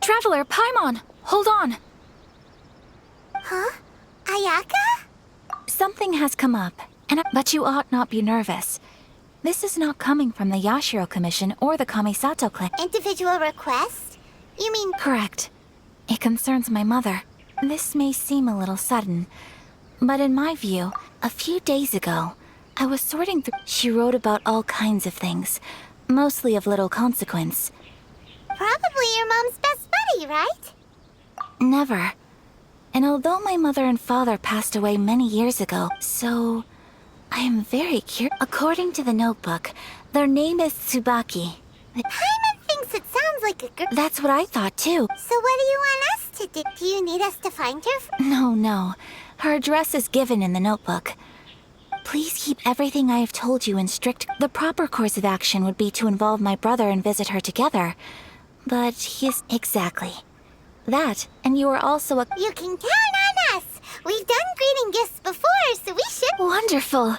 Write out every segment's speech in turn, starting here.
Traveler, Paimon! Hold on! Huh? Ayaka? Something has come up, but you ought not be nervous. This is not coming from the Yashiro Commission or the Kamisato clan. Individual request? You mean... Correct. It concerns my mother. This may seem a little sudden, but in my view, a few days ago, I was sorting through... She wrote about all kinds of things, mostly of little consequence. Probably your mom's best buddy, right? Never. And although my mother and father passed away many years ago, so... I am very curious. According to the notebook, their name is Tsubaki. Paimon thinks it sounds like a girl. That's what I thought too. So what do you want us to do? Do you need us to find her? No. Her address is given in the notebook. Please keep everything I have told you in strict... The proper course of action would be to involve my brother and visit her together. But he is... Exactly. That, and you are also a... You can count on us! We've done greeting gifts before, so we should... Wonderful!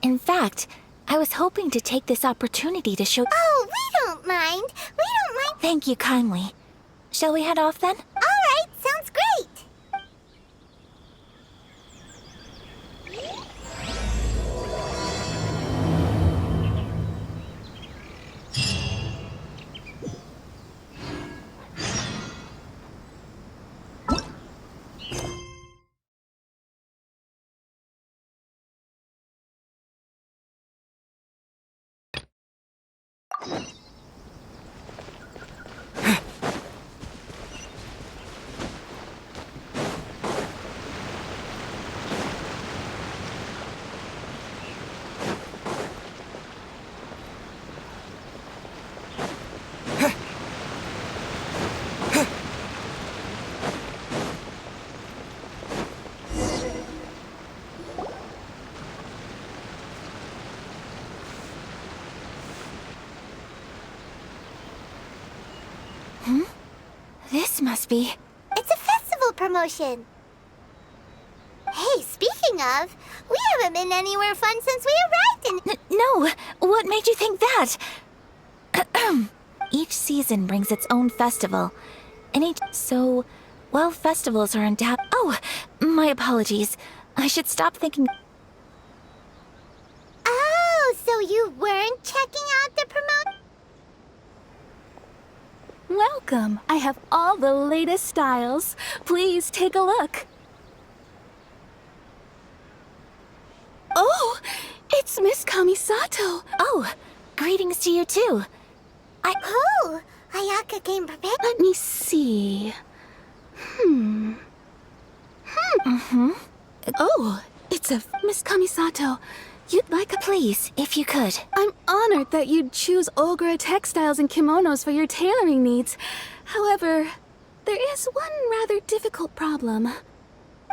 In fact, I was hoping to take this opportunity to show... Oh, we don't mind. We don't mind... Thank you kindly. Shall we head off then? Alright, sounds great! This must be... It's a festival promotion. Hey, speaking of, we haven't been anywhere fun since we arrived in... No! What made you think that? Each season brings its own festival. So, while festivals are endowed... Oh! My apologies. I should stop thinking... Oh, so you weren't checking out the promotion? Welcome! I have all the latest styles. Please take a look. Oh! It's Miss Kamisato! Oh! Greetings to you too. Oh! Ayaka came prepared. Let me see. Oh! It's a... Miss Kamisato, you'd like a... Please, if you could. I'm honored that you'd choose Ogura textiles and kimonos for your tailoring needs. However, there is one rather difficult problem.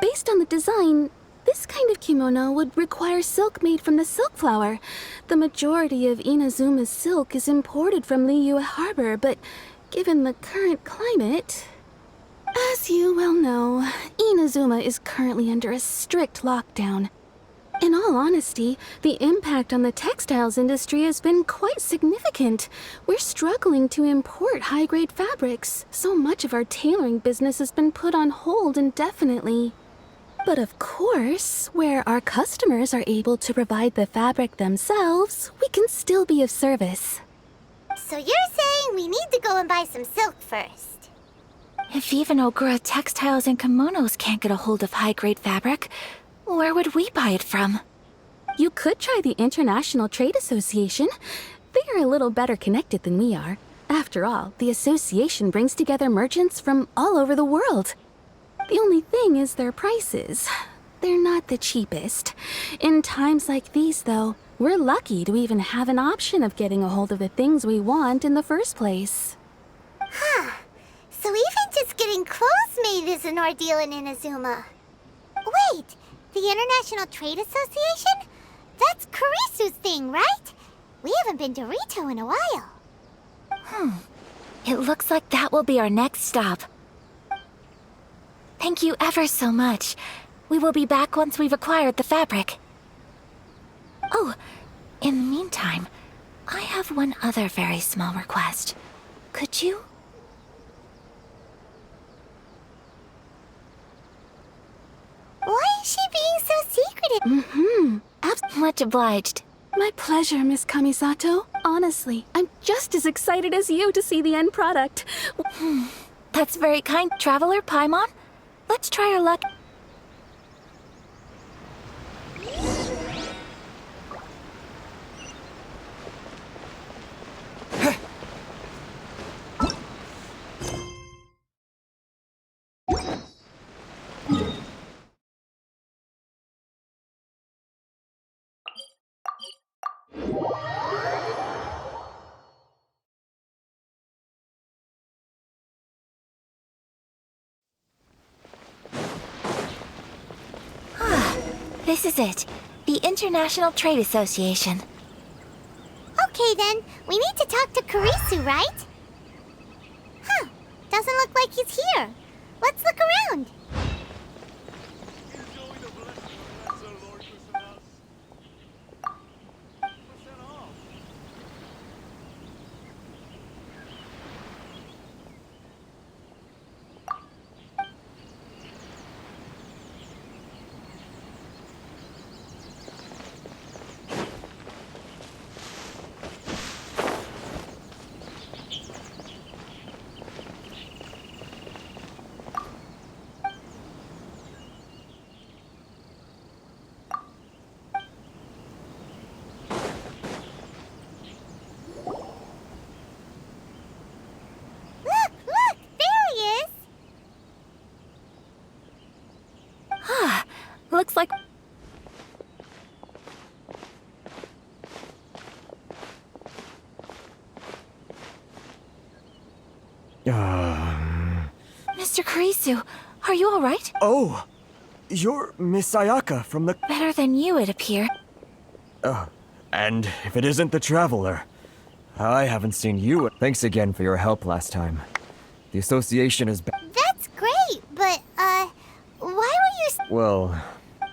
Based on the design, this kind of kimono would require silk made from the silk flower. The majority of Inazuma's silk is imported from Liyue Harbor, but given the current climate... As you well know, Inazuma is currently under a strict lockdown. In all honesty, the impact on the textiles industry has been quite significant. We're struggling to import high-grade fabrics. So much of our tailoring business has been put on hold indefinitely. But of course, where our customers are able to provide the fabric themselves, we can still be of service. So you're saying we need to go and buy some silk first? If even Ogura textiles and kimonos can't get a hold of high-grade fabric, where would we buy it from? You could try the International Trade Association. They are a little better connected than we are. After all, the association brings together merchants from all over the world. The only thing is their prices. They're not the cheapest. In times like these, though, we're lucky to even have an option of getting a hold of the things we want in the first place. Huh. So even just getting clothes made is an ordeal in Inazuma. Wait, the International Trade Association? That's Kurisu's thing, right? We haven't been to Rito in a while. It looks like that will be our next stop. Thank you ever so much. We will be back once we've acquired the fabric. Oh, in the meantime, I have one other very small request. Could you... cooperative. Much obliged. My pleasure, Miss Kamisato. Honestly, I'm just as excited as you to see the end product. That's very kind, Traveler Paimon. Let's try our luck. This is it. The International Trade Association. Okay then, we need to talk to Kurisu, right? Huh, doesn't look like he's here. Let's look around. Look, there he is. Looks like... Mr. Kurisu, are you all right? Oh, you're Miss Ayaka from the... Better than you, it appears. And if it isn't the Traveler, I haven't seen you. Thanks again for your help last time. The association is... That's great, but, why were you... Well,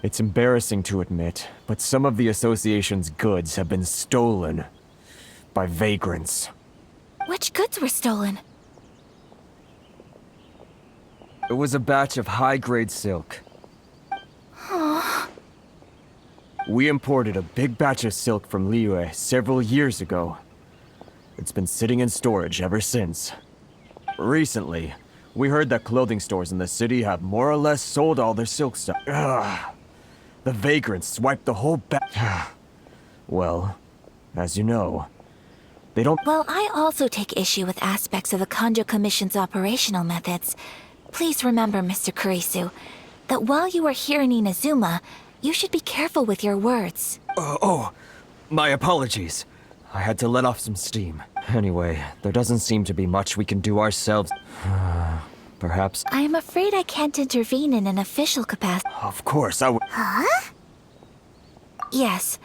it's embarrassing to admit, but some of the association's goods have been stolen by vagrants. Which goods were stolen? It was a batch of high-grade silk. We imported a big batch of silk from Liyue several years ago. It's been sitting in storage ever since. Recently, we heard that clothing stores in the city have more or less sold all their silk stuff. The vagrants swiped the whole batch. Well, as you know, they don't... Well, I also take issue with aspects of the Kanjo Commission's operational methods. Please remember, Mr. Kurisu, that while you are here in Inazuma, you should be careful with your words. My apologies. I had to let off some steam. Anyway, there doesn't seem to be much we can do ourselves. Perhaps... I am afraid I can't intervene in an official capacity. Of course, I would... Huh? Yes,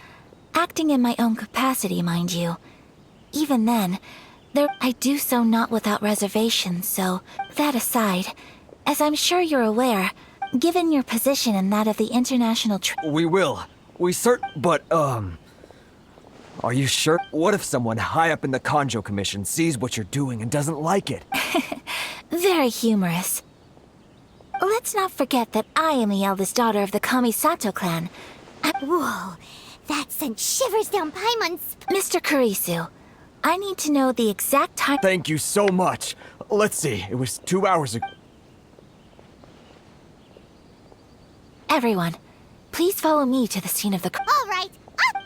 acting in my own capacity, mind you. Even then, I do so not without reservation, so that aside, as I'm sure you're aware, given your position and that of the International We will. But, are you sure? What if someone high up in the Kanjo Commission sees what you're doing and doesn't like it? Very humorous. Let's not forget that I am the eldest daughter of the Kamisato clan. Whoa, that sent shivers down Paimon's... Mr. Kurisu, I need to know the exact time... Thank you so much. Let's see, it was 2 hours ago. Everyone, please follow me to the scene of the... All right, up!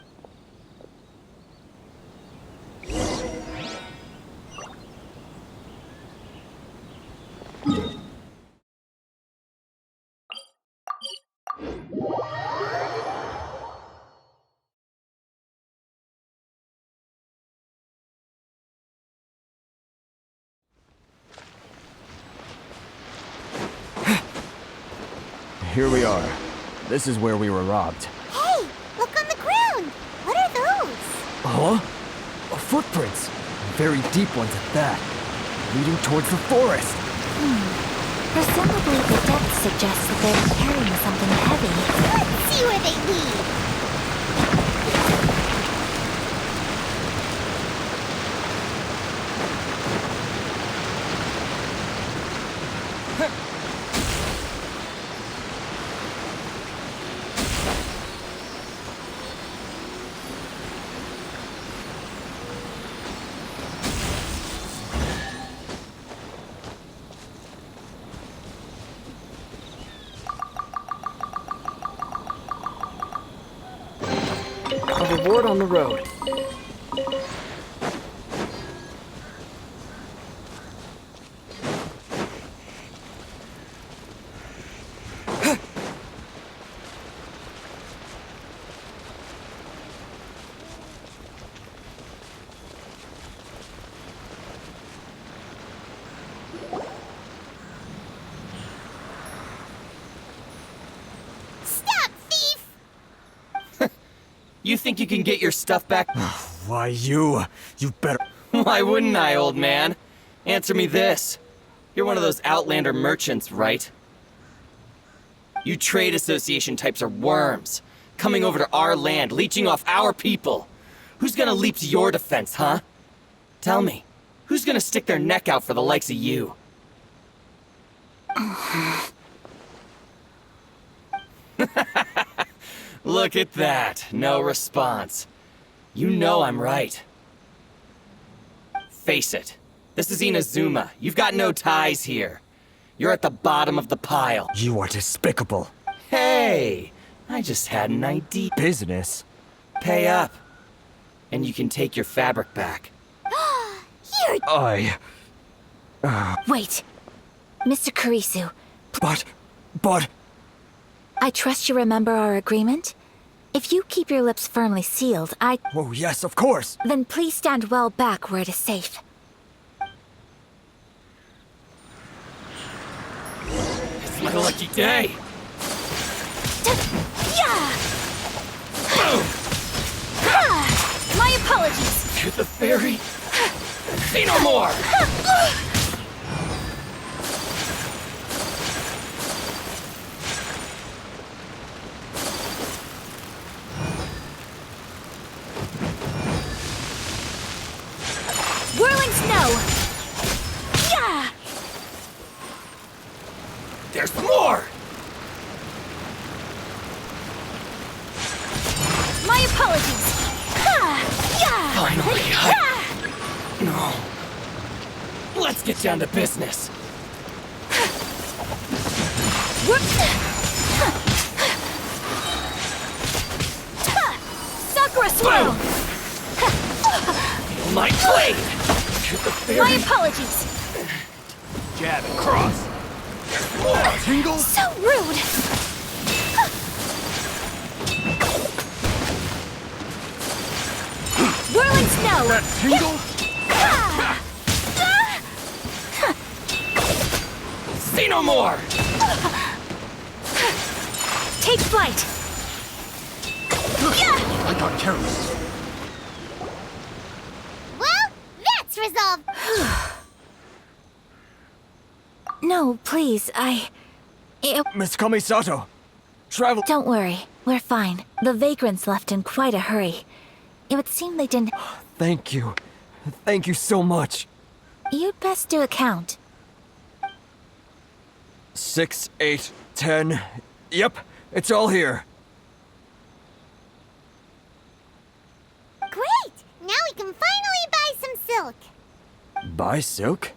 Here we are. This is where we were robbed. Hey, look on the ground. What are those? Huh? Footprints. Very deep ones at that. Leading towards the forest. Presumably the depth suggests that they're carrying something heavy. Let's see where they lead. Report on the road. Stop, thief! You think you can get your stuff back? Why, you better. Why wouldn't I, old man? Answer me this. You're one of those Outlander merchants, right? You trade association types are worms. Coming over to our land, leeching off our people. Who's gonna leap to your defense, huh? Tell me, who's gonna stick their neck out for the likes of you? Look at that. No response. You know I'm right. Face it. This is Inazuma. You've got no ties here. You're at the bottom of the pile. You are despicable. Hey! I just had an idea. Business? Pay up. And you can take your fabric back. I. Wait. Mr. Kurisu, But. I trust you remember our agreement? If you keep your lips firmly sealed, Oh, yes, of course. then please stand well back where it is safe. It's my lucky day. Yeah! My apologies! You're the fairy. Say no more! Whirling snow! Yeah! There's more! My apologies! Yeah! Finally, No. Let's get down to business. Sakura swirl! My blade! You're the fairy. My apologies! Jab and cross. More! Tingle? So rude! Whirling snow! Tingle? Say no more! Take flight! I got careless. Well, that's resolved. No, please, Miss Kamisato. Travel. Don't worry, we're fine. The vagrants left in quite a hurry. It would seem they didn't... Thank you. Thank you so much. You'd best do a count. 6, 8, 10. Yep, it's all here. Great! Now we can finally buy some silk. Buy silk?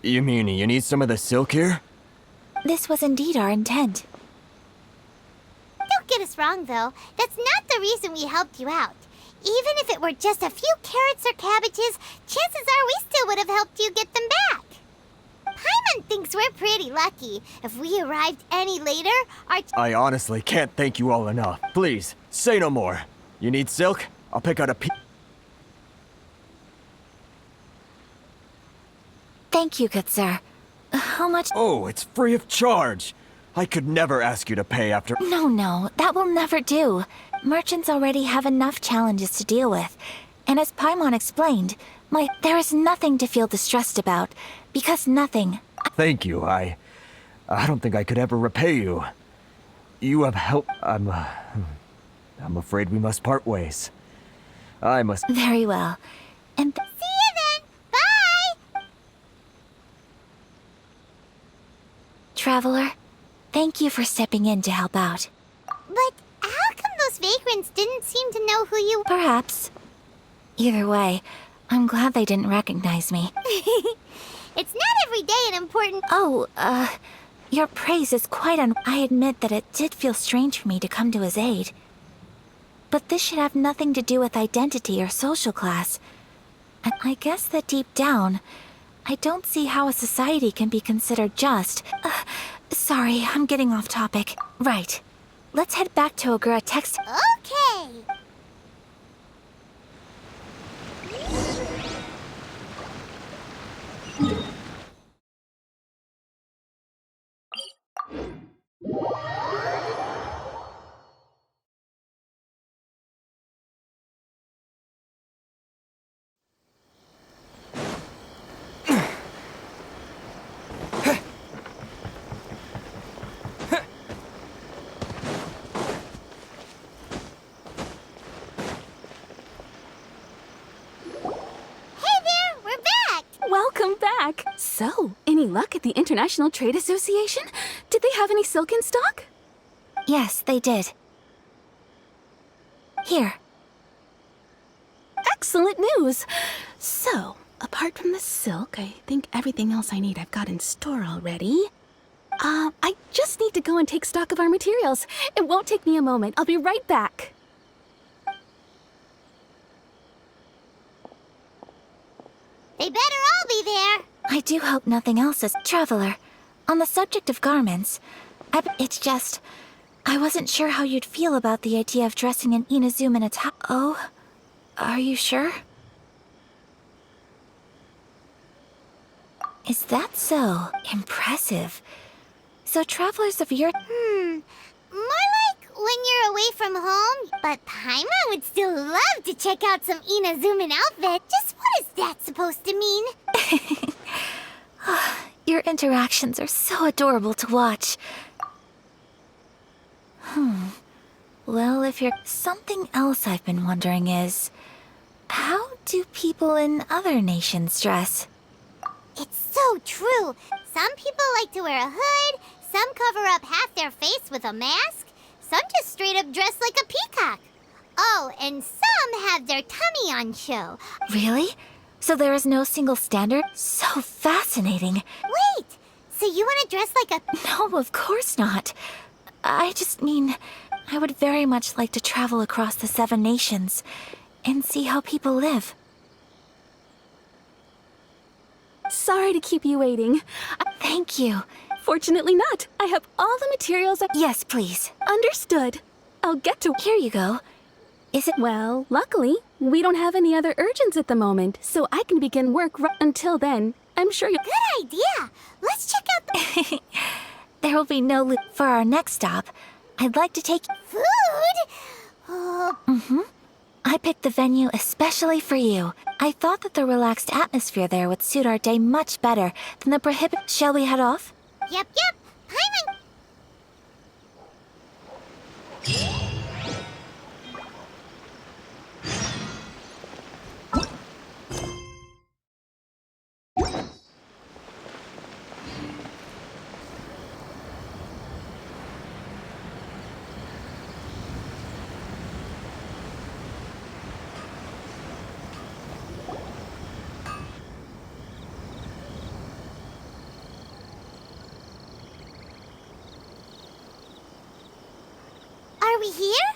You mean you need some of the silk here? This was indeed our intent. Don't get us wrong, though. That's not the reason we helped you out. Even if it were just a few carrots or cabbages, chances are we still would have helped you get them back. Paimon thinks we're pretty lucky. If we arrived any later, our... I honestly can't thank you all enough. Please, say no more. You need silk? I'll pick out a piece. Thank you, good sir. How much... Oh, it's free of charge. I could never ask you to pay after... No, that will never do. Merchants already have enough challenges to deal with. And as Paimon explained, there is nothing to feel distressed about, because nothing... Thank you. I don't think I could ever repay you. You have helped... I'm afraid we must part ways. I must... Very well. And... See you then! Bye! Traveler, thank you for stepping in to help out. But how come those vagrants didn't seem to know who you... Perhaps. Either way, I'm glad they didn't recognize me. It's not every day an important... Oh, your praise is quite I admit that it did feel strange for me to come to his aid. But this should have nothing to do with identity or social class. And I guess that deep down, I don't see how a society can be considered just. Sorry, I'm getting off topic. Right. Let's head back to Ogura Text. Okay. Welcome back! So, any luck at the International Trade Association? Did they have any silk in stock? Yes, they did. Here. Excellent news! So, apart from the silk, I think everything else I need I've got in store already. I just need to go and take stock of our materials. It won't take me a moment. I'll be right back. They better all be there. I do hope nothing else is. Traveler, on the subject of garments, it's just... I wasn't sure how you'd feel about the idea of dressing an Inazuma in a Oh? Are you sure? Is that so? Impressive. So travelers of your... More like when you're away from home. But Paimon would still love to check out some Inazuman outfit. Just what is that supposed to mean? Your interactions are so adorable to watch. Well, if you're... Something else I've been wondering is... How do people in other nations dress? It's so true. Some people like to wear a hood, some cover up half their face with a mask, some just straight up dress like a peacock. Oh, and some have their tummy on show. Really? So there is no single standard? So fascinating. Wait, so you want to dress like a... No, of course not. I just mean, I would very much like to travel across the 7 nations and see how people live. Sorry to keep you waiting. Thank you. Fortunately not. I have all the materials Yes, please. Understood. I'll get to... Here you go. Is it... Well, luckily, we don't have any other urgents at the moment, so I can begin work until then. I'm sure you... Good idea. Let's check out the... There will be no loop for our next stop. I'd like to take... Food? Oh, I picked the venue especially for you. I thought that the relaxed atmosphere there would suit our day much better than the prohibit... Shall we head off? yep. Paimon... Are we here?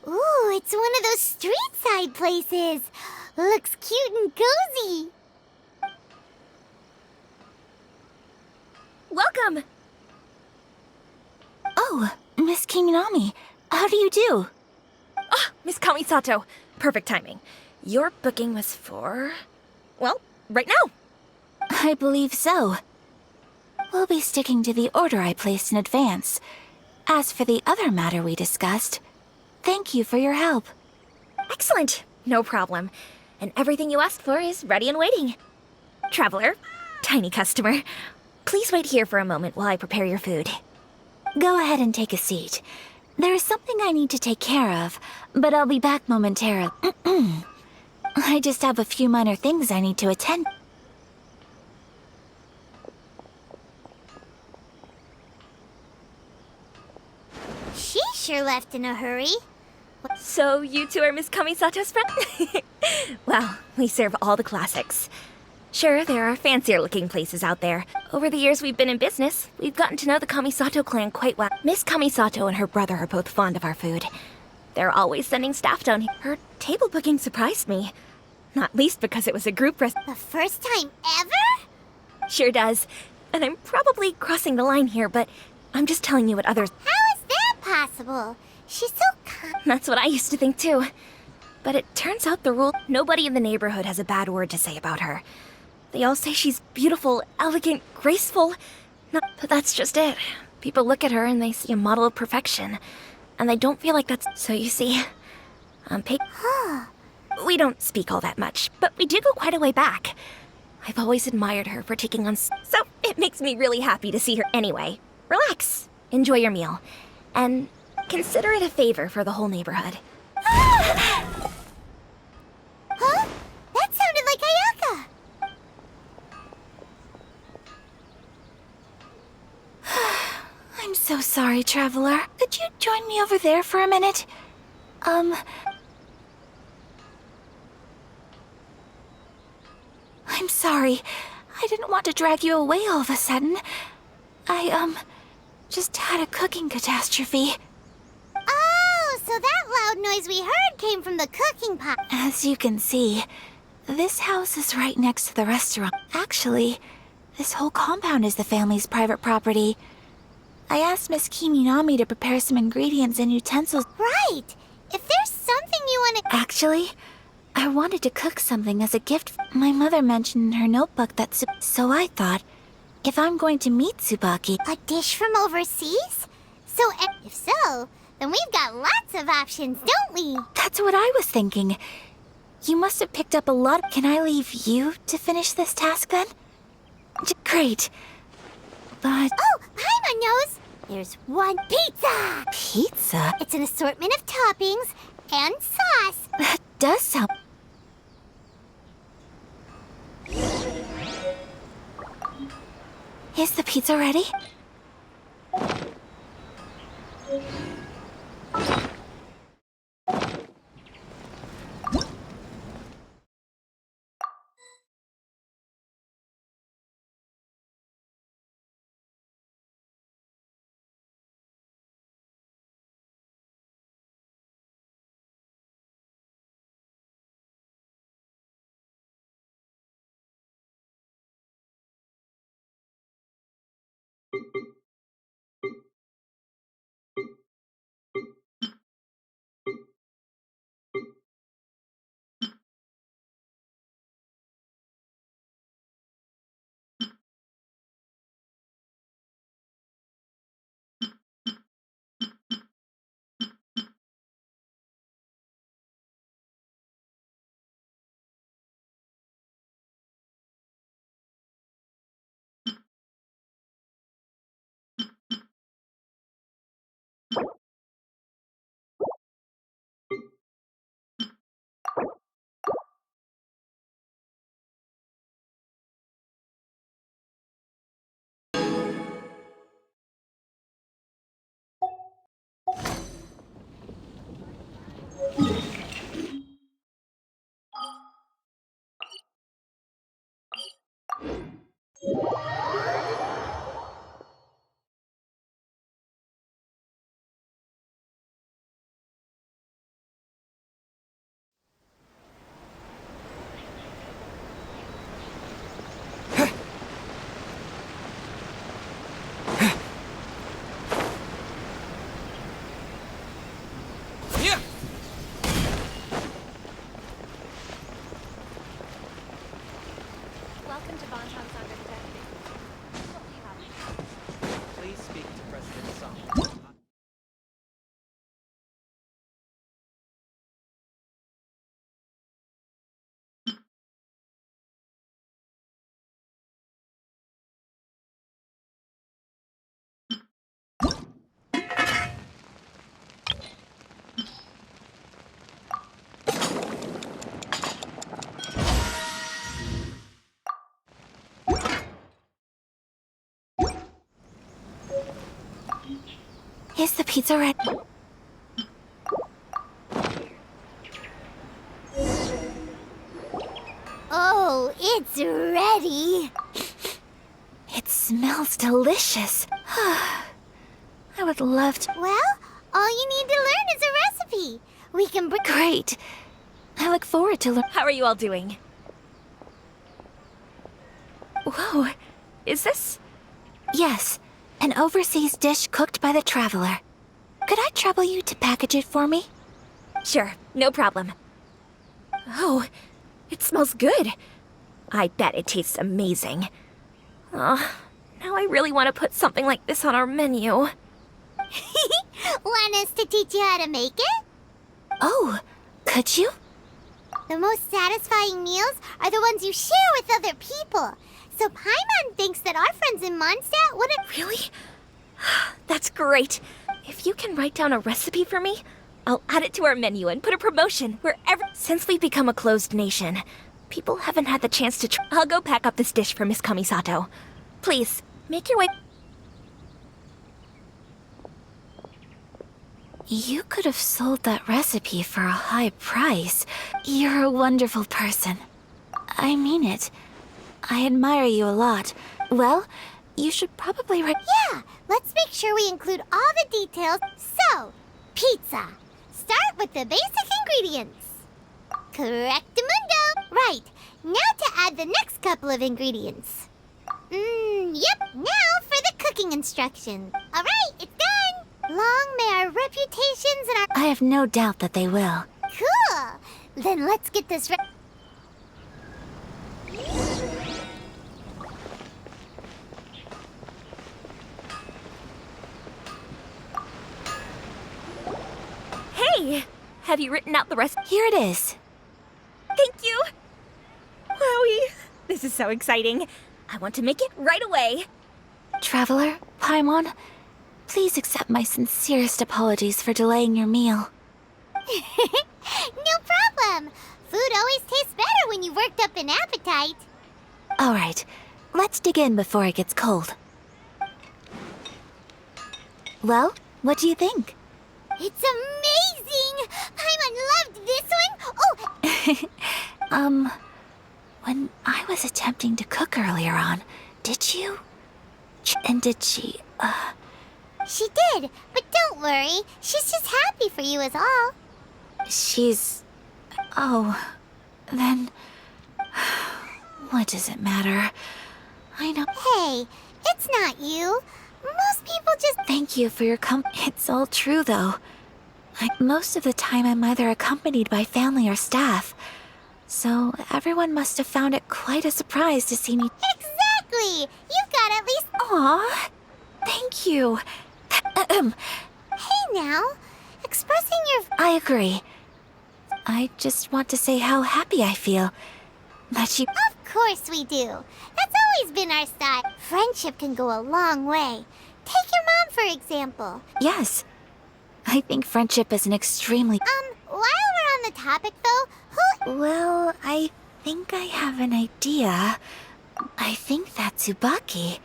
Ooh, it's one of those street-side places. Looks cute and cozy. Welcome! Oh, Miss Kiminami. How do you do? Ah, Miss Kamisato. Perfect timing. Your booking was for... well, right now. I believe so. We'll be sticking to the order I placed in advance. As for the other matter we discussed, thank you for your help. Excellent. No problem. And everything you asked for is ready and waiting. Traveler, tiny customer, please wait here for a moment while I prepare your food. Go ahead and take a seat. There is something I need to take care of, but I'll be back momentarily. I just have a few minor things I need to attend. She sure left in a hurry. So you two are Miss Kamisato's friend? Well, we serve all the classics. Sure, there are fancier looking places out there. Over the years we've been in business, we've gotten to know the Kamisato clan quite well. Miss Kamisato and her brother are both fond of our food. They're always sending staff down here. Her table booking surprised me. Not least because it was a group The first time ever? Sure does. And I'm probably crossing the line here, but I'm just telling you what others... How is that possible? She's so That's what I used to think too. But it turns out the rule... Nobody in the neighborhood has a bad word to say about her. They all say she's beautiful, elegant, graceful. No, but that's just it. People look at her and they see a model of perfection. And they don't feel like that's... So you see... We don't speak all that much, but we do go quite a way back. I've always admired her for taking on... So it makes me really happy to see her anyway. Relax. Enjoy your meal. And consider it a favor for the whole neighborhood. Huh? That sounded like Ayaka. I'm so sorry, Traveler. Could you join me over there for a minute? I'm sorry. I didn't want to drag you away all of a sudden. I, just had a cooking catastrophe. Oh, so that loud noise we heard came from the cooking pot. As you can see, this house is right next to the restaurant. Actually, this whole compound is the family's private property. I asked Miss Kiminami to prepare some ingredients and utensils. Right. If there's something you want to... Actually, I wanted to cook something as a gift. My mother mentioned in her notebook that so I thought, if I'm going to meet Tsubaki... A dish from overseas? So, if so, then we've got lots of options, don't we? That's what I was thinking. You must have picked up a lot. Can I leave you to finish this task then? Great. But... Oh, Paimon knows! There's one pizza! Pizza? It's an assortment of toppings and sauce. That does sound... Is the pizza ready? Welcome to Bonton Sanga's Executive. What do you have? Please speak to President Song. Is the pizza ready? Oh, it's ready. It smells delicious. I would love to... Well, All you need to learn is a recipe. We can bring. Great. I look forward to How are you all doing? Whoa, is this? Yes, an overseas dish cooked by the traveler. Could I trouble you to package it for me? Sure, no problem. Oh, it smells good. I bet it tastes amazing. Oh, now I really want to put something like this on our menu. Want us to teach you how to make it? Oh, could you? The most satisfying meals are the ones you share with other people. So Paimon thinks that our friends in Mondstadt wouldn't... Really? That's great. If you can write down a recipe for me, I'll add it to our menu and put a promotion wherever. Since we've become a closed nation, people haven't had the chance to I'll go pack up this dish for Miss Kamisato. Please, make your way. You could have sold that recipe for a high price. You're a wonderful person. I mean it. I admire you a lot. Well, you should probably write. Yeah, let's make sure we include all the details. So, pizza. Start with the basic ingredients. Correctamundo. Right, now to add the next couple of ingredients. Yep, now for the cooking instructions. All right, it's done. Long may our reputations and our... I have no doubt that they will. Cool. Then let's get this Hey, have you written out the rest? Here it is. Thank you. Wowie, this is so exciting. I want to make it right away. Traveler, Paimon, please accept my sincerest apologies for delaying your meal. No problem. Food always tastes better when you've worked up an appetite. All right, let's dig in before it gets cold. Well, what do you think? It's amazing! Paimon loved this one! Oh, When I was attempting to cook earlier on, did you? And did she, she did, but don't worry. She's just happy for you is all. she's... Oh, then... What does it matter? I know... Hey, it's not you. Most people just... Thank you for your It's all true, though. Most of the time I'm either accompanied by family or staff. So everyone must have found it quite a surprise to see me... Exactly! You've got at least... Aw, thank you. Hey now, expressing your... I agree. I just want to say how happy I feel that you... Of course we do. That's always been our style. Friendship can go a long way. Take your mom, for example. Yes. I think friendship is an extremely... While we're on the topic, though, who... Well, I think I have an idea. I think that's Tsubaki.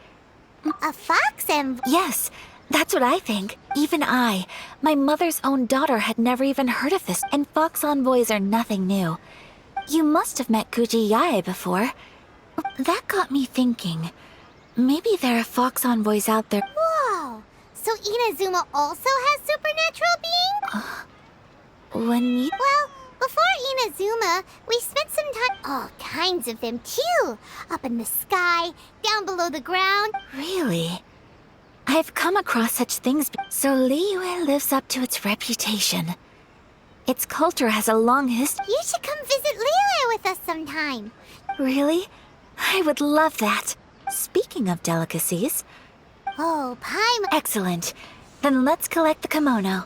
A fox and... Yes, that's what I think. Even I, my mother's own daughter, had never even heard of this, and fox envoys are nothing new. You must have met Kuji Yae before. That got me thinking. Maybe there are fox envoys out there. Whoa! So Inazuma also has supernatural beings? When you... Well, before Inazuma, we spent some time... All kinds of them, too. Up in the sky, down below the ground. Really? I've come across such things, so Liyue lives up to its reputation. Its culture has a long history. You should come visit Liyue with us sometime. Really? I would love that. Speaking of delicacies... Oh, Paimon... Excellent. Then let's collect the kimono.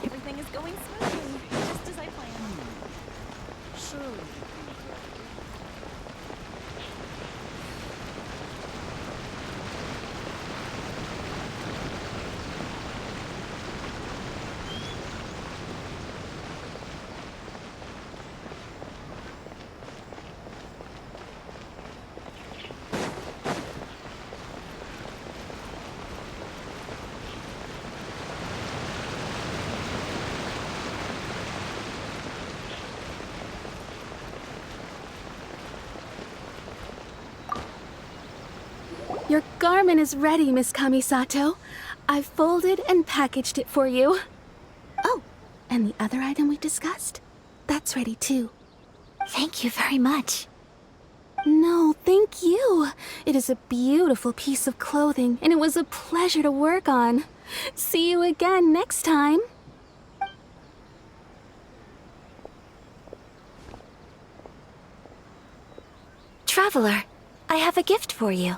Everything is going smoothly, just as I planned. Your garment is ready, Miss Kamisato. I've folded and packaged it for you. Oh, and the other item we discussed? That's ready too. Thank you very much. No, thank you. It is a beautiful piece of clothing, and it was a pleasure to work on. See you again next time. Traveler, I have a gift for you.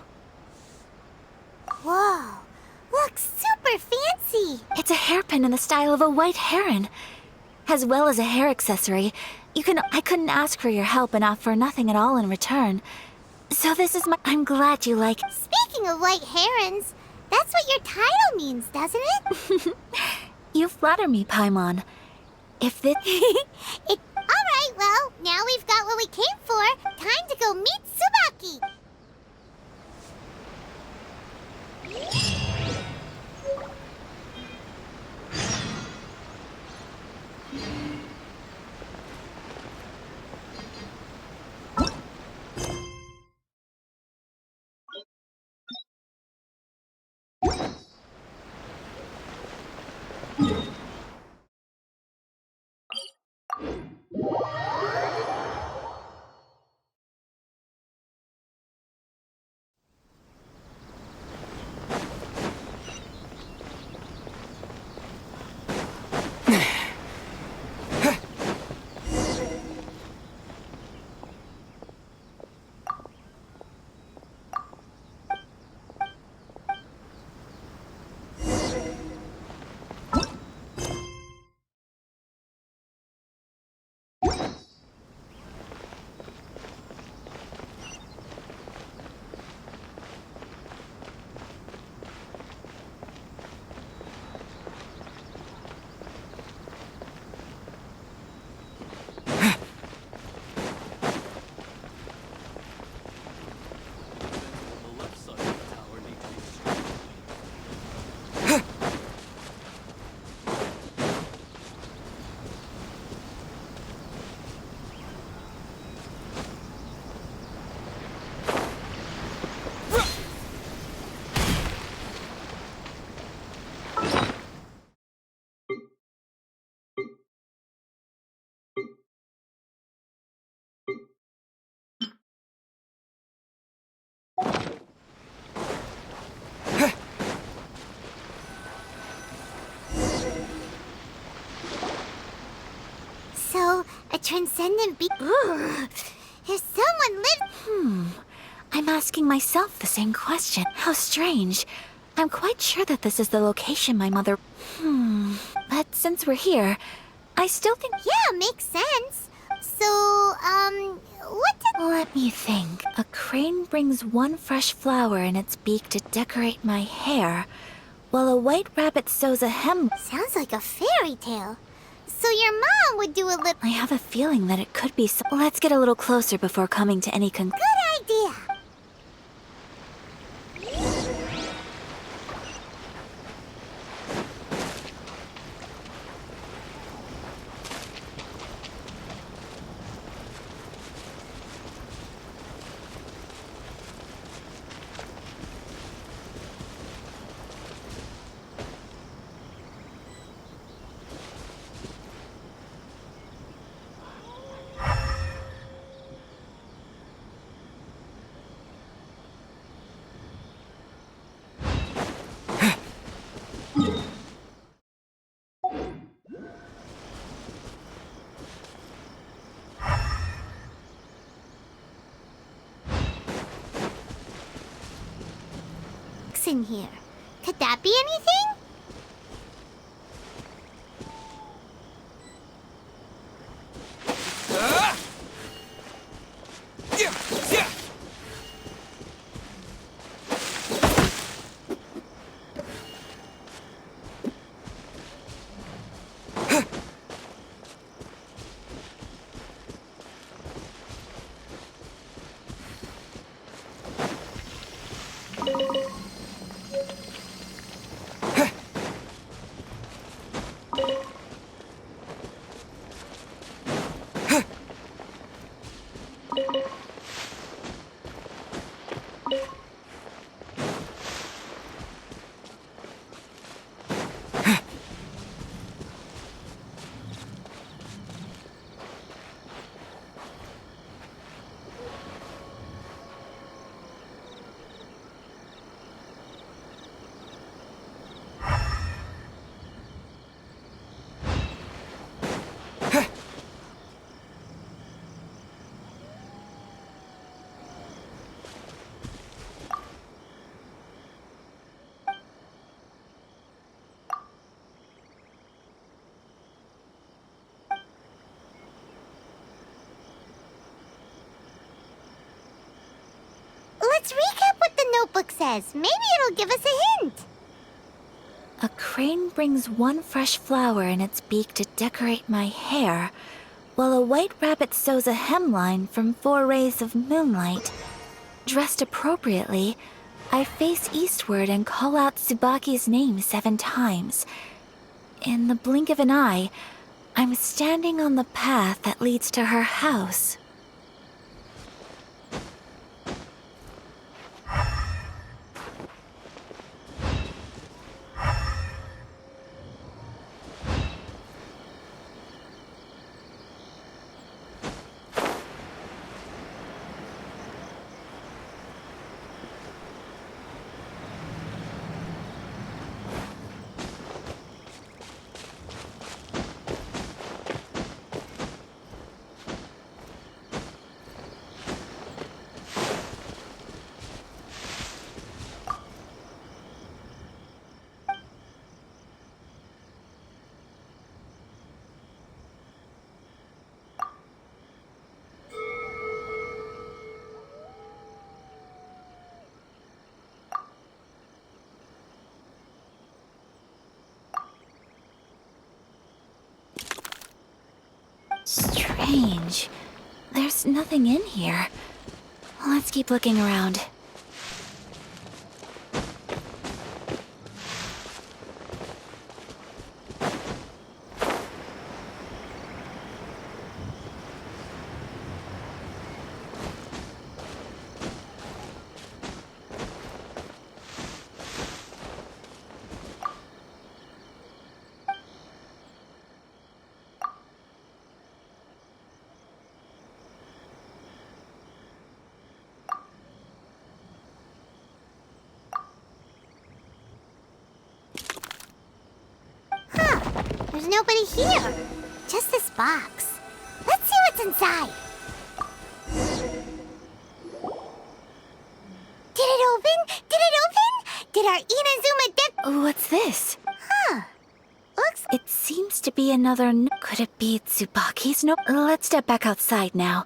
Whoa, looks super fancy. It's a hairpin in the style of a white heron. As well as a hair accessory. I couldn't ask for your help and offer nothing at all in return. So this is I'm glad you like it. Speaking of white herons, that's what your title means, doesn't it? You flatter me, Paimon. If this... Alright, well, now we've got what we came for. Time to go meet Tsubaki. On the left side of the tower need to be straight. So, a transcendent be- Ugh. If someone lived- I'm asking myself the same question. How strange. I'm quite sure that this is the location my mother... But since we're here, I still think... Yeah, makes sense. So, what did- Let me think. A crane brings one fresh flower in its beak to decorate my hair, while a white rabbit sews a hem... Sounds like a fairy tale. So your mom would do a little- I have a feeling that it could be so... Let's get a little closer before coming to any Good idea. In here. Could that be anything? let's recap what the notebook says. Maybe it'll give us a hint. A crane brings one fresh flower in its beak to decorate my hair, while a white rabbit sews a hemline from 4 rays of moonlight. Dressed appropriately, I face eastward and call out Tsubaki's name 7 times. In the blink of an eye, I'm standing on the path that leads to her house. Strange. There's nothing in here. Let's keep looking around. There's nobody here. Just this box. Let's see what's inside. Did it open? Did it open? Did our Inazuma What's this? Looks... It seems to be another Could it be Tsubaki's note? Let's step back outside now.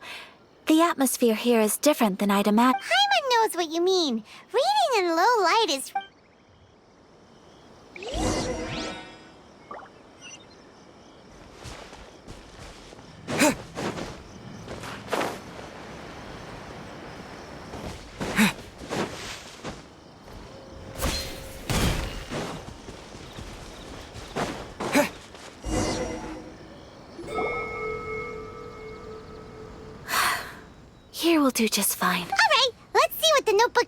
The atmosphere here is different than I'd imagined. Paimon knows what you mean. Reading in low light is... Here will do just fine. All right, let's see what the notebook...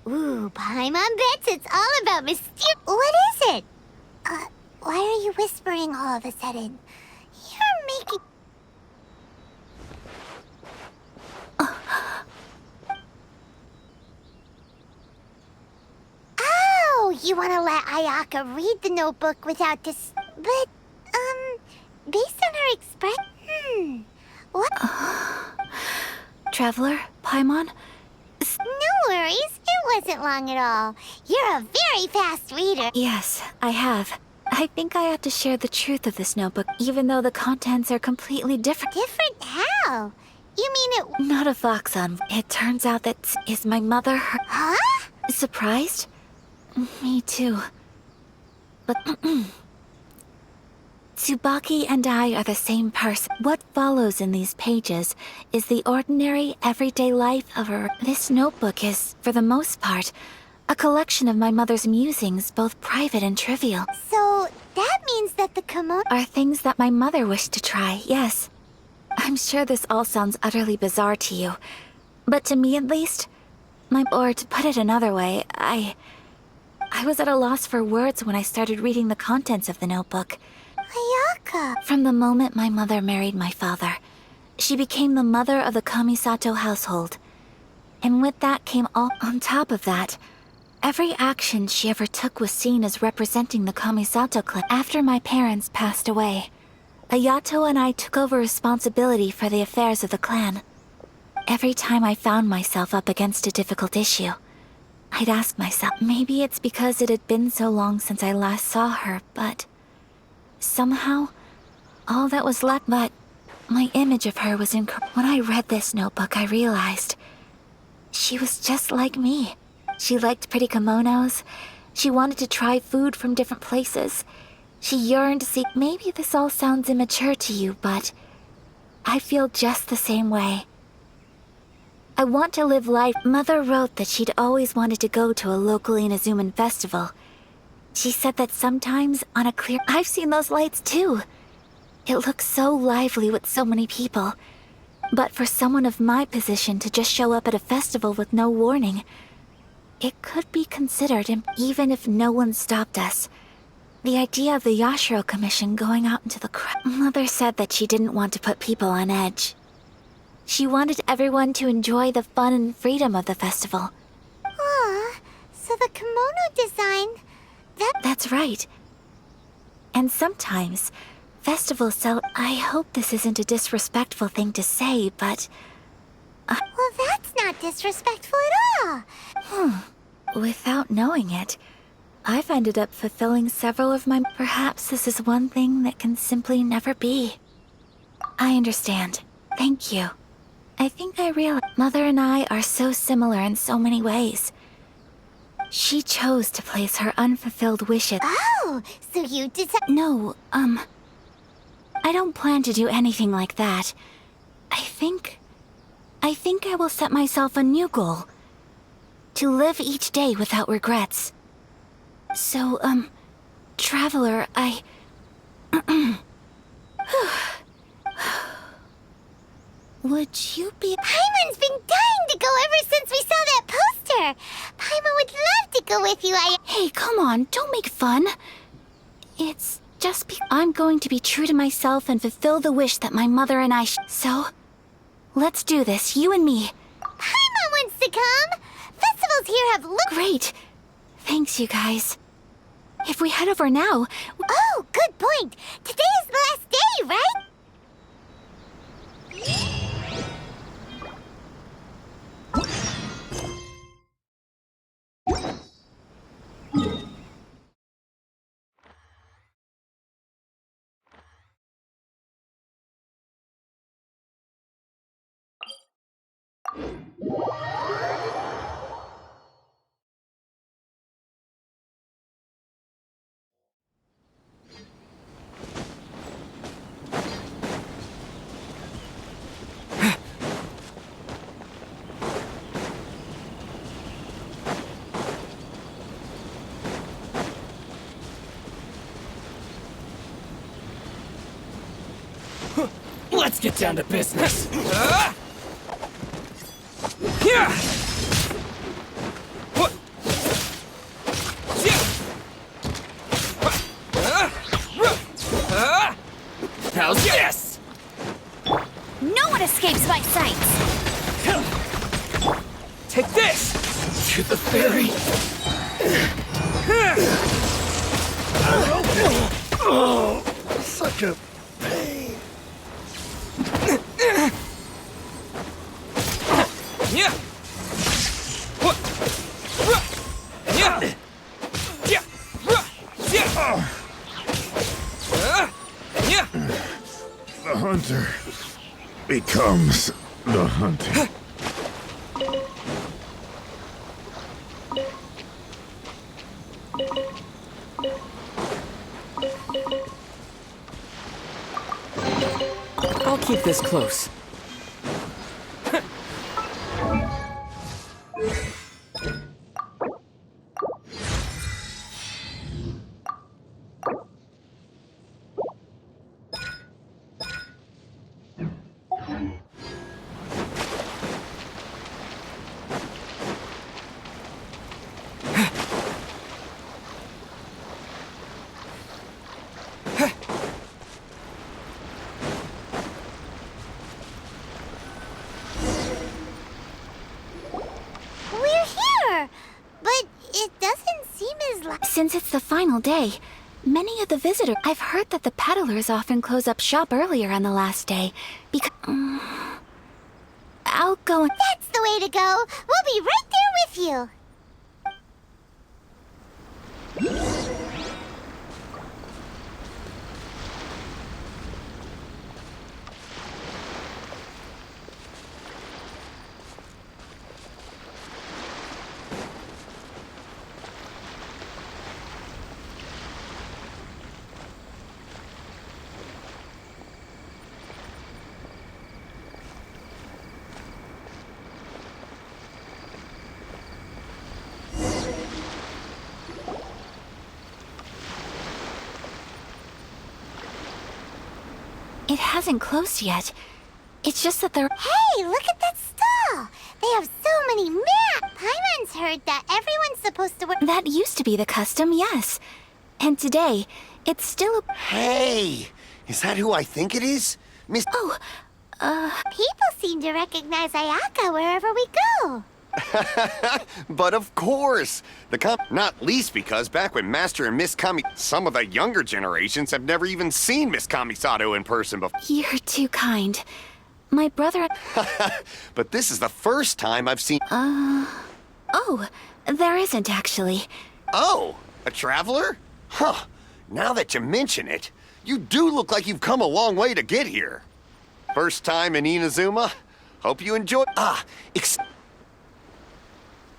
Ooh, Paimon bets it's all about mysterious... What is it? Why are you whispering all of a sudden? You're making... Oh, you want to let Ayaka read the notebook without this... But, based on her expression... What? Traveler, Paimon? No worries, it wasn't long at all. You're a very fast reader. Yes, I have. I think I ought to share the truth of this notebook, even though the contents are completely different. Different how? You mean it... Not a Foxon. It turns out that is my mother. Huh? Surprised? Me too. But Tsubaki and I are the same person. What follows in these pages is the ordinary, everyday life of her. This notebook is, for the most part, a collection of my mother's musings, both private and trivial. So, that means that the kimono... Are things that my mother wished to try, yes. I'm sure this all sounds utterly bizarre to you. But to me, at least, or to put it another way, I was at a loss for words when I started reading the contents of the notebook. Ayaka. From the moment my mother married my father, she became the mother of the Kamisato household. And with that came all on top of that. Every action she ever took was seen as representing the Kamisato clan. After my parents passed away, Ayato and I took over responsibility for the affairs of the clan. Every time I found myself up against a difficult issue, I'd ask myself, maybe it's because it had been so long since I last saw her, but somehow, all that was left but my image of her was incorrect. When I read this notebook, I realized She was just like me. She liked pretty kimonos. She wanted to try food from different places. She yearned to see. Maybe this all sounds immature to you, but I feel just the same way. I want to live life. Mother wrote that she'd always wanted to go to a local Inazuman festival. She said that sometimes on a clear... I've seen those lights too. It looks so lively with so many people. But for someone of my position to just show up at a festival with no warning, it could be considered, even if no one stopped us. The idea of the Yashiro Commission going out into the crowd... Mother said that she didn't want to put people on edge. She wanted everyone to enjoy the fun and freedom of the festival. Aw, so the kimono design... That's right. And sometimes, festivals sell... I hope this isn't a disrespectful thing to say, but... Well, that's not disrespectful at all. Without knowing it, I've ended up fulfilling several of my... Perhaps this is one thing that can simply never be. I understand. Thank you. I think I realize Mother and I are so similar in so many ways. She chose to place her unfulfilled wishes... Oh, so you decided... No, I don't plan to do anything like that. I think I will set myself a new goal. To live each day without regrets. So, Traveler, I... Would you be... Paimon's been dying to go ever since we saw that poster. Paimon would love to go with you. Hey, come on, don't make fun. It's just I'm going to be true to myself and fulfill the wish that my mother and I So, let's do this, you and me. Paimon wants to come. Festivals here have Great. Thanks, you guys. If we head over now... Oh, good point. Today is the last day, right? Let's get down to business. How's this? No one escapes my sights! Take this! To the ferry! Oh, such a pain. Yeah! Yeah! The hunter becomes the hunted. I'll keep this close. Since it's the final day, many of the visitors... I've heard that the peddlers often close up shop earlier on the last day, because... I'll go and... That's the way to go. We'll be right there with you. It hasn't closed yet. It's just that there... Hey, look at that stall! They have so many maps! Paimon's heard that everyone's supposed to wear... That used to be the custom, yes. And today, it's still a... Hey! Is that who I think it is? Miss... Oh, People seem to recognize Ayaka wherever we go. But of course! Not least because back when Master and Miss Kami... Some of the younger generations have never even seen Miss Kamisato in person before. you're too kind. My brother... But this is the first time I've seen... Oh, there isn't actually. Oh! A traveler? Huh. Now that you mention it, you do look like you've come a long way to get here. First time in Inazuma? Hope you enjoy...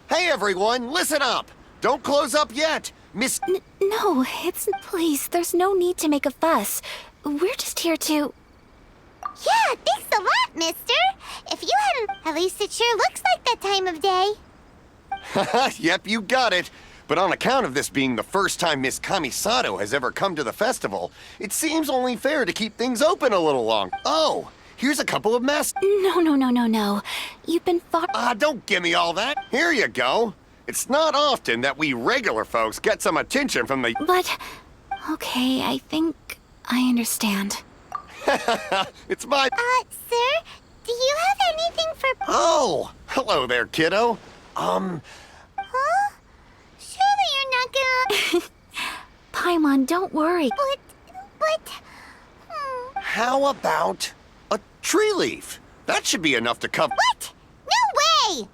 Hey everyone, listen up! Don't close up yet! Miss... No, it's... Please, there's no need to make a fuss. We're just here to... Yeah, thanks a lot, mister. If you hadn't... At least it sure looks like that time of day. Yep, you got it. But on account of this being the first time Miss Kamisato has ever come to the festival, it seems only fair to keep things open a little long. Oh, here's a couple of No. You've been far... don't give me all that. Here you go. It's not often that we regular folks get some attention from the... But... Okay, I think I understand. It's my... Sir, do you have anything for... Oh, hello there, kiddo. Huh? Surely you're not gonna... Paimon, don't worry. But... How about a tree leaf? That should be enough to cover... What? No way!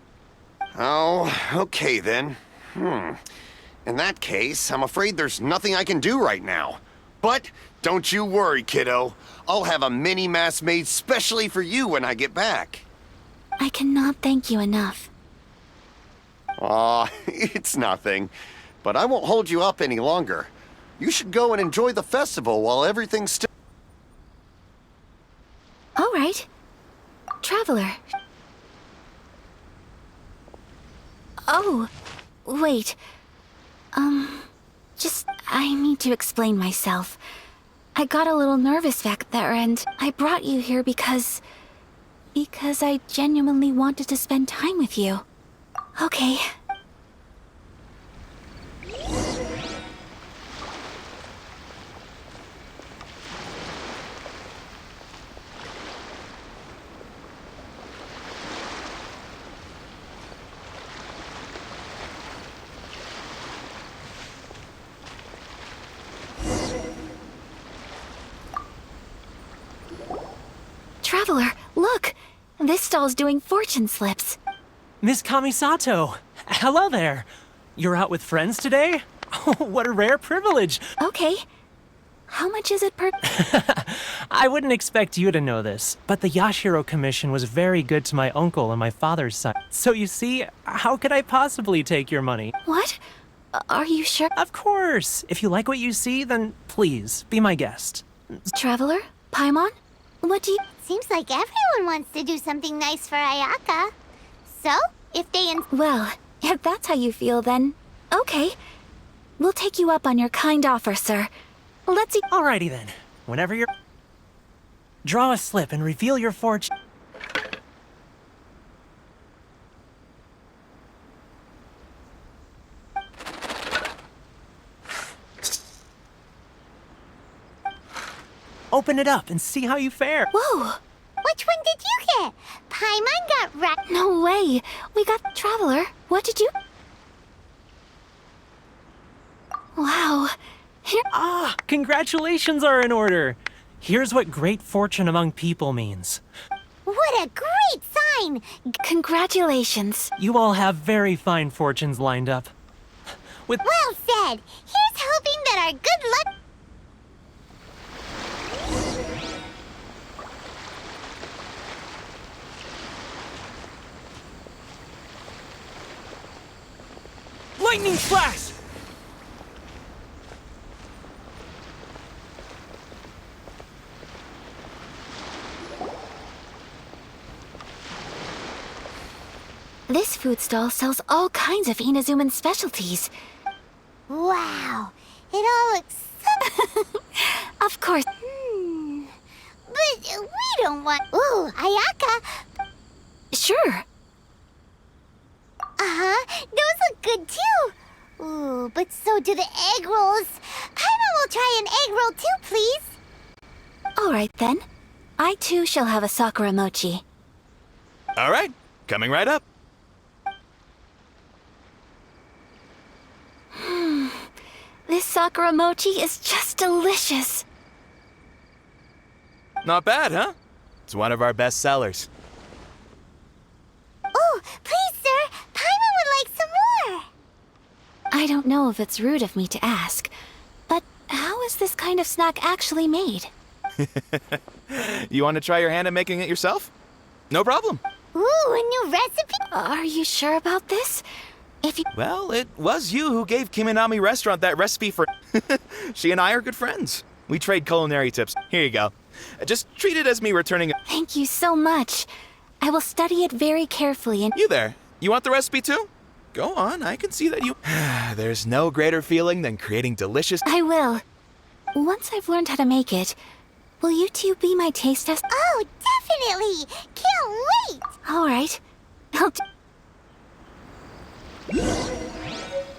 Oh, okay then. In that case, I'm afraid there's nothing I can do right now. But don't you worry, kiddo. I'll have a mini mask made specially for you when I get back. I cannot thank you enough. Aw, it's nothing. But I won't hold you up any longer. You should go and enjoy the festival while everything's still... All right. Traveler. Oh, wait. I need to explain myself. I got a little nervous back there, and I brought you here because I genuinely wanted to spend time with you. Okay. Traveler, look! This stall's doing fortune slips. Miss Kamisato! Hello there! You're out with friends today? Oh, what a rare privilege! Okay. How much is it per... I wouldn't expect you to know this, but the Yashiro Commission was very good to my uncle on my father's side. So you see, how could I possibly take your money? What? Are you sure? Of course! If you like what you see, then please, be my guest. Traveler? Paimon? What do you... Seems like everyone wants to do something nice for Ayaka. So, if they... Well, if that's how you feel, then... Okay. We'll take you up on your kind offer, sir. Let's see... Alrighty then. Whenever you're... Draw a slip and reveal your fortune. Open it up and see how you fare. Whoa! Which one did you get? Paimon got right. No way! We got Traveler. What did you... Wow. Here... Ah, congratulations are in order. Here's what great fortune among people means. What a great sign! Congratulations. You all have very fine fortunes lined up. With... Well said. Here's hoping that our good luck... Lightning flash! This food stall sells all kinds of Inazuman specialties. Wow. It all looks so... Of course. But we don't want... Ooh, Ayaka. Sure. Uh-huh, those look good too. Ooh, but so do the egg rolls. Paimon will try an egg roll too, please. All right, then. I too shall have a Sakura mochi. All right, coming right up. This Sakura mochi is just delicious. Not bad, huh? It's one of our best sellers. Oh, please, sir. Paimon would like some more. I don't know if it's rude of me to ask, but how is this kind of snack actually made? You want to try your hand at making it yourself? No problem. Ooh, a new recipe? Are you sure about this? If you... Well, it was you who gave Kiminami Restaurant that recipe for... She and I are good friends. We trade culinary tips. Here you go. Just treat it as me returning... Thank you so much. I will study it very carefully and... You there. You want the recipe too? Go on, I can see that you... There's no greater feeling than creating delicious... I will. Once I've learned how to make it, will you two be my taste test? Oh, definitely. Can't wait. All right. I'll do...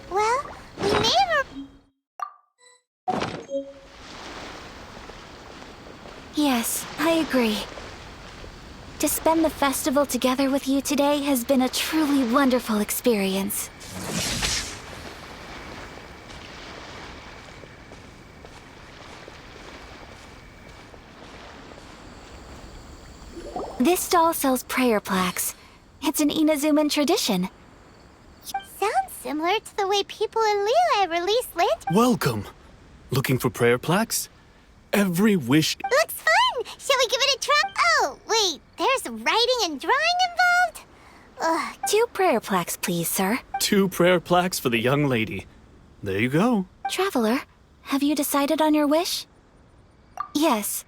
Well, we never... Yes, I agree. To spend the festival together with you today has been a truly wonderful experience. This stall sells prayer plaques. It's an Inazuman tradition. Sounds similar to the way people in Liyue release lanterns. Welcome. Looking for prayer plaques? Every wish... Looks fun. Shall we give it a try? Oh, wait. There's writing and drawing involved? Ugh. 2 prayer plaques, please, sir. 2 prayer plaques for the young lady. There you go. Traveler, have you decided on your wish? Yes.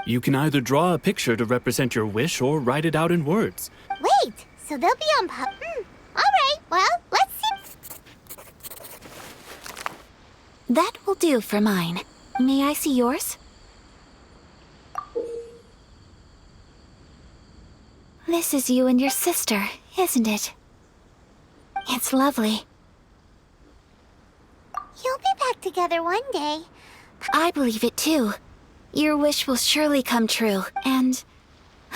You can either draw a picture to represent your wish or write it out in words. Wait, so they'll be on all right, well, let's see. That will do for mine. May I see yours? This is you and your sister, isn't it? It's lovely. You'll be back together one day. I believe it too. Your wish will surely come true, and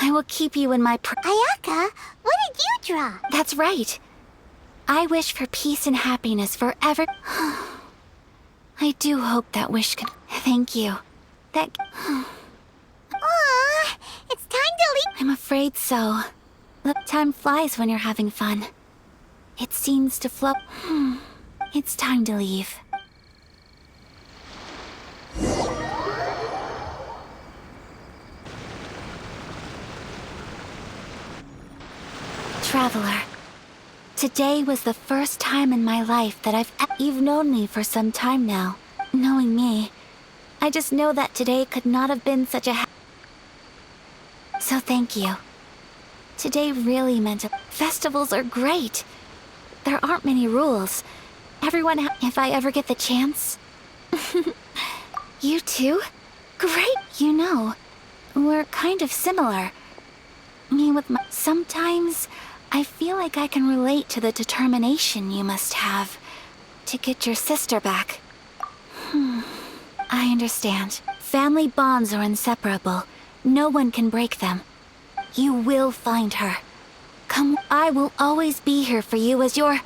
I will keep you in my Ayaka, what did you draw? That's right. I wish for peace and happiness forever. I do hope that wish can... Thank you. That... Aww, it's time to leave. I'm afraid so. Look, time flies when you're having fun. It seems to flow... It's time to leave. Traveler, today was the first time in my life that You've known me for some time now. Knowing me, I just know that today could not have been such a So thank you. Today really meant Festivals are great. There aren't many rules. Everyone if I ever get the chance. You too? Great, you know. We're kind of similar. Me with my... Sometimes... I feel like I can relate to the determination you must have to get your sister back. I understand. Family bonds are inseparable. No one can break them. You will find her. Come, I will always be here for you as your...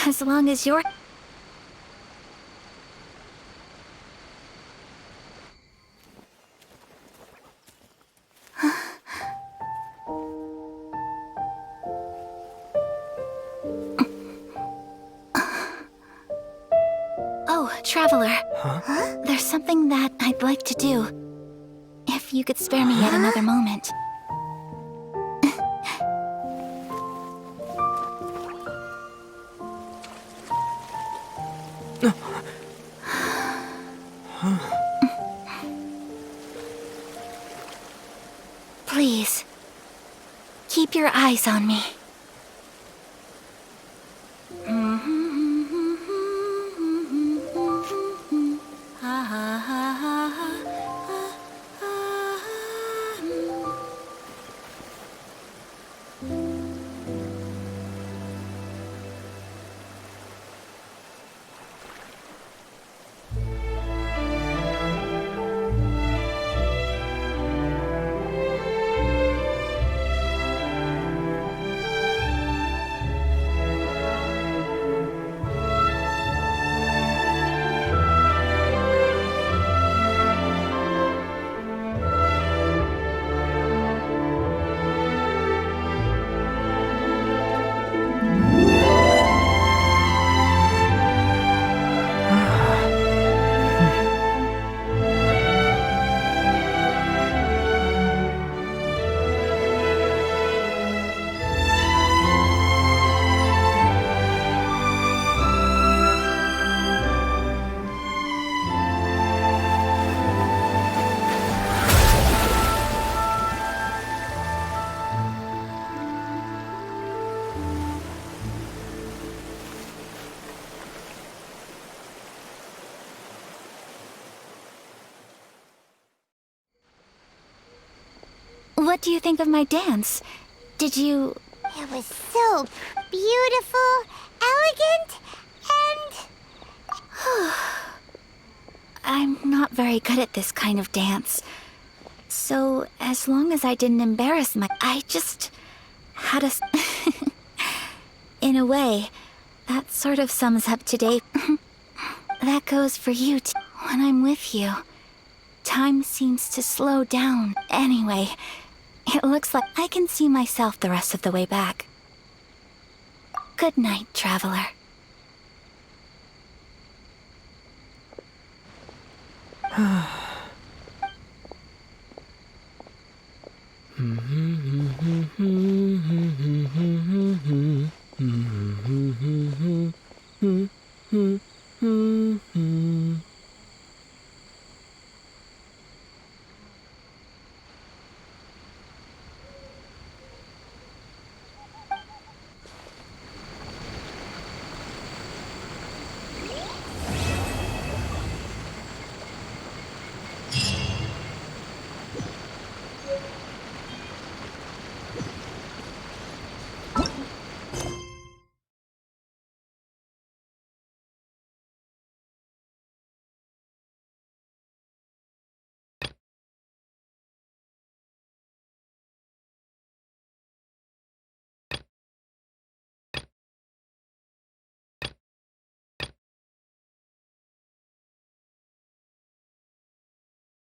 as long as you're... Oh, Traveler. Huh? There's something that I'd like to do. If you could spare me yet another moment. Please, keep your eyes on me. Ha ha ha ha. What do you think of my dance? Did you... It was so beautiful, elegant, and... I'm not very good at this kind of dance. So, as long as I didn't embarrass I just had a... In a way, that sort of sums up today. That goes for you, too. When I'm with you, time seems to slow down. Anyway, it looks like I can see myself the rest of the way back. Good night, traveler.